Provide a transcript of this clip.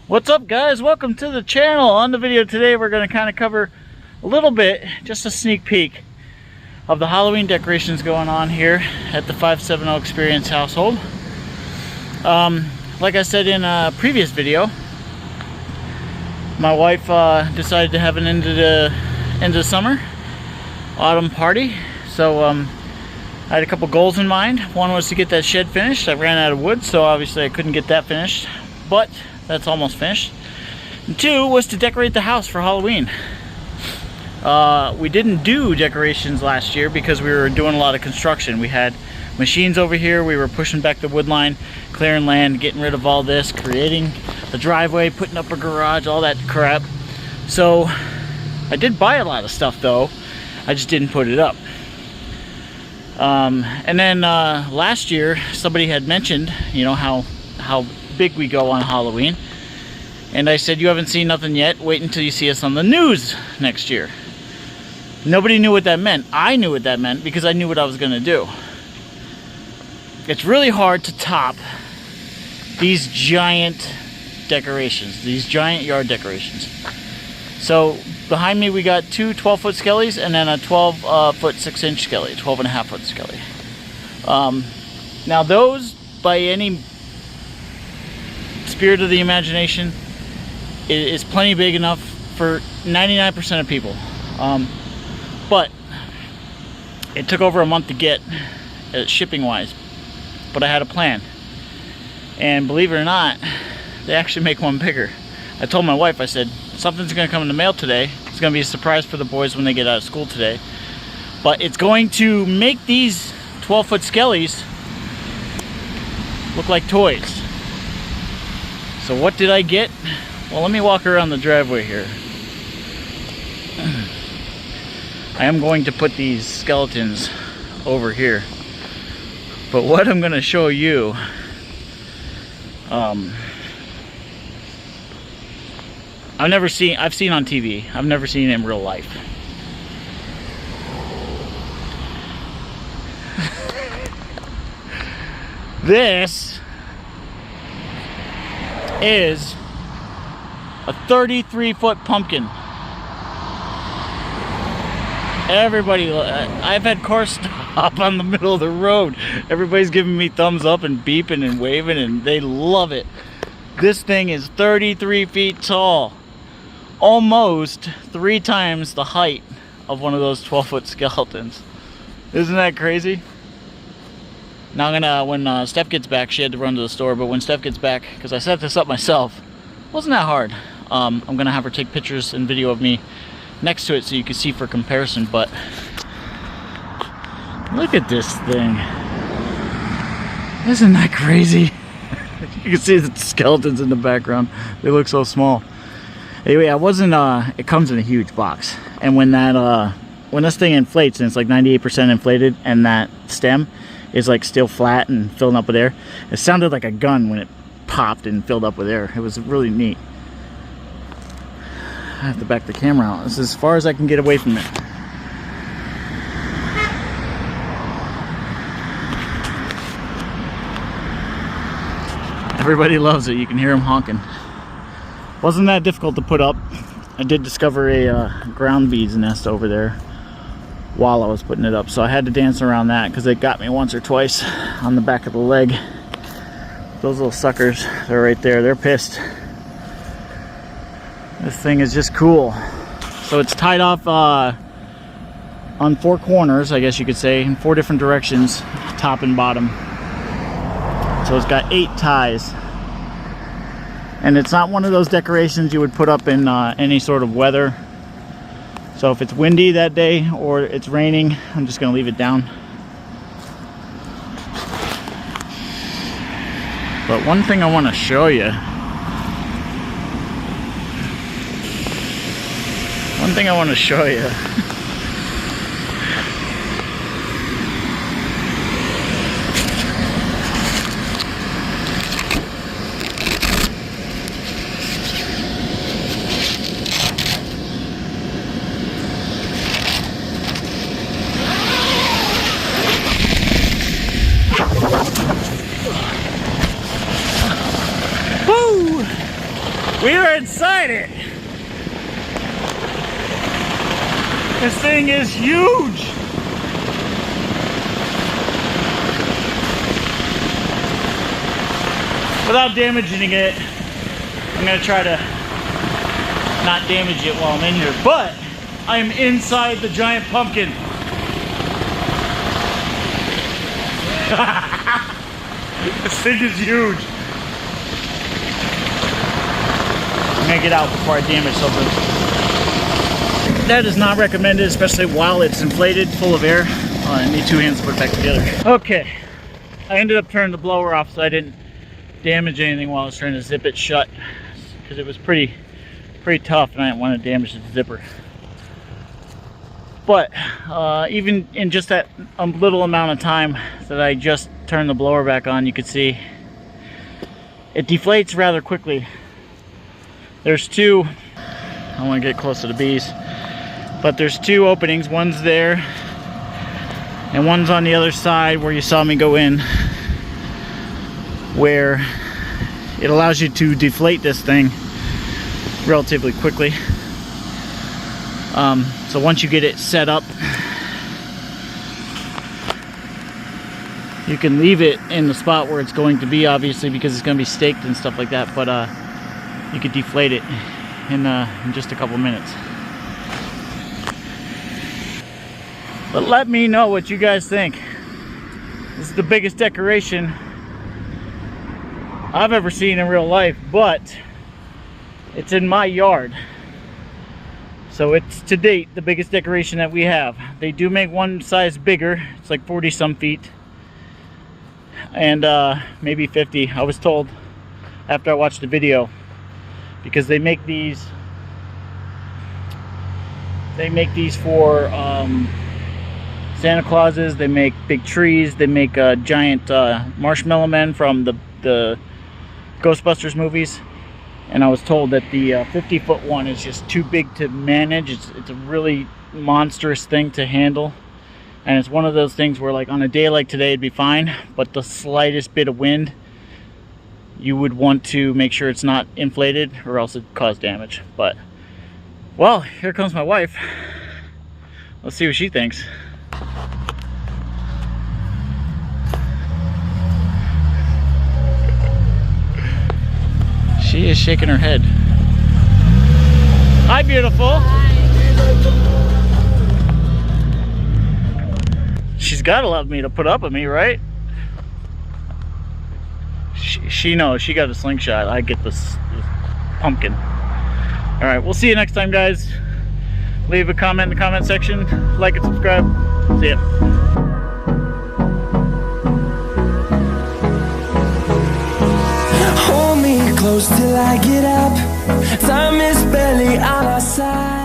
What's up, guys? Welcome to the channel. On the video today we're going to kind of cover a little bit, just a sneak peek of the Halloween decorations going on here at the 570 Experience household. Like I said in a previous video, my wife decided to have an end of the summer autumn party. So I had a couple goals in mind. One was to get that shed finished. I ran out of wood, so obviously I couldn't get that finished, but that's almost finished. And two was to decorate the house for Halloween. We didn't do decorations last year because we were doing a lot of construction. We had machines over here. We were pushing back the wood line, clearing land, getting rid of all this, creating a driveway, putting up a garage, all that crap. So I did buy a lot of stuff though. I just didn't put it up. And then last year somebody had mentioned, you know, how big we go on Halloween, and I said, you haven't seen nothing yet, wait until you see us on the news next year. Nobody knew what that meant. I knew what that meant because I knew what I was gonna do. It's really hard to top these giant decorations, these giant yard decorations. So behind me we got two 12-foot skellies and then a 12-foot 6-inch skelly, 12.5-foot skelly. Now those, by any spirit of the imagination, is plenty big enough for 99% of people. But it took over a month to get, shipping wise, but I had a plan, and believe it or not, they actually make one bigger. I told my wife, I said, something's gonna come in the mail today. It's gonna be a surprise for the boys when they get out of school today, but it's going to make these 12-foot skellies look like toys. So what did I get? Well, let me walk around the driveway here. I am going to put these skeletons over here, but what I'm going to show you, I've seen on TV. I've never seen it in real life. This is a 33-foot pumpkin. Everybody, I've had cars stop on the middle of the road. Everybody's giving me thumbs up and beeping and waving, and they love it. This thing is 33 feet tall, almost 3 times the height of one of those 12-foot skeletons. Isn't that crazy? Now I'm gonna, when Steph gets back, she had to run to the store, but when Steph gets back, because I set this up myself, wasn't that hard. I'm gonna have her take pictures and video of me next to it so you can see for comparison. But look at this thing. Isn't that crazy? You can see the skeletons in the background. They look so small. Anyway, I wasn't, it comes in a huge box, and when that, when this thing inflates, and it's like 98% inflated, and that stem is like still flat and filling up with air, it sounded like a gun when it popped and filled up with air. It was really neat. I have to back the camera out. This is as far as I can get away from it. Everybody loves it. You can hear them honking. Wasn't that difficult to put up. I did discover a ground beads nest over there while I was putting it up, so I had to dance around that because it got me once or twice on the back of the leg. Those little suckers, they're right there. They're pissed. This thing is just cool. So it's tied off on 4 corners, I guess you could say, in 4 different directions, top and bottom. So it's got 8 ties. And it's not one of those decorations you would put up in any sort of weather. So if it's windy that day or it's raining, I'm just gonna leave it down. But one thing I want to show you. We are inside it. This thing is huge. Without damaging it, I'm gonna try to not damage it while I'm in here, but I am inside the giant pumpkin. This thing is huge. I'm gonna get out before I damage something. That is not recommended, especially while it's inflated, full of air. I need 2 hands to put it back together. Okay, I ended up turning the blower off so I didn't damage anything while I was trying to zip it shut, because it was pretty tough and I didn't want to damage the zipper. But even in just that little amount of time that I just turned the blower back on, you could see it deflates rather quickly. There's 2, I want to get close to the bees, but there's 2 openings. One's there and one's on the other side where you saw me go in, where it allows you to deflate this thing relatively quickly. So once you get it set up, you can leave it in the spot where it's going to be, obviously, because it's going to be staked and stuff like that, but you could deflate it in just a couple minutes. But let me know what you guys think. This is the biggest decoration I've ever seen in real life, but it's in my yard. So it's, to date, the biggest decoration that we have. They do make one size bigger. It's like 40 some feet. And maybe 50, I was told after I watched the video. Because they make these for Santa Clauses. They make big trees. They make giant marshmallow men from the Ghostbusters movies. And I was told that the 50-foot one is just too big to manage. It's a really monstrous thing to handle. And it's one of those things where, like, on a day like today it'd be fine, but the slightest bit of wind, you would want to make sure it's not inflated or else it'd cause damage. But, well, here comes my wife. Let's see what she thinks. She is shaking her head. Hi, beautiful. Hi. She's gotta love me to put up with me, right? She knows. She got a slingshot. I get this pumpkin. All right, we'll see you next time, guys. Leave a comment in the comment section. Like and subscribe. See ya. Hold me close till I get up. Time is barely on our side.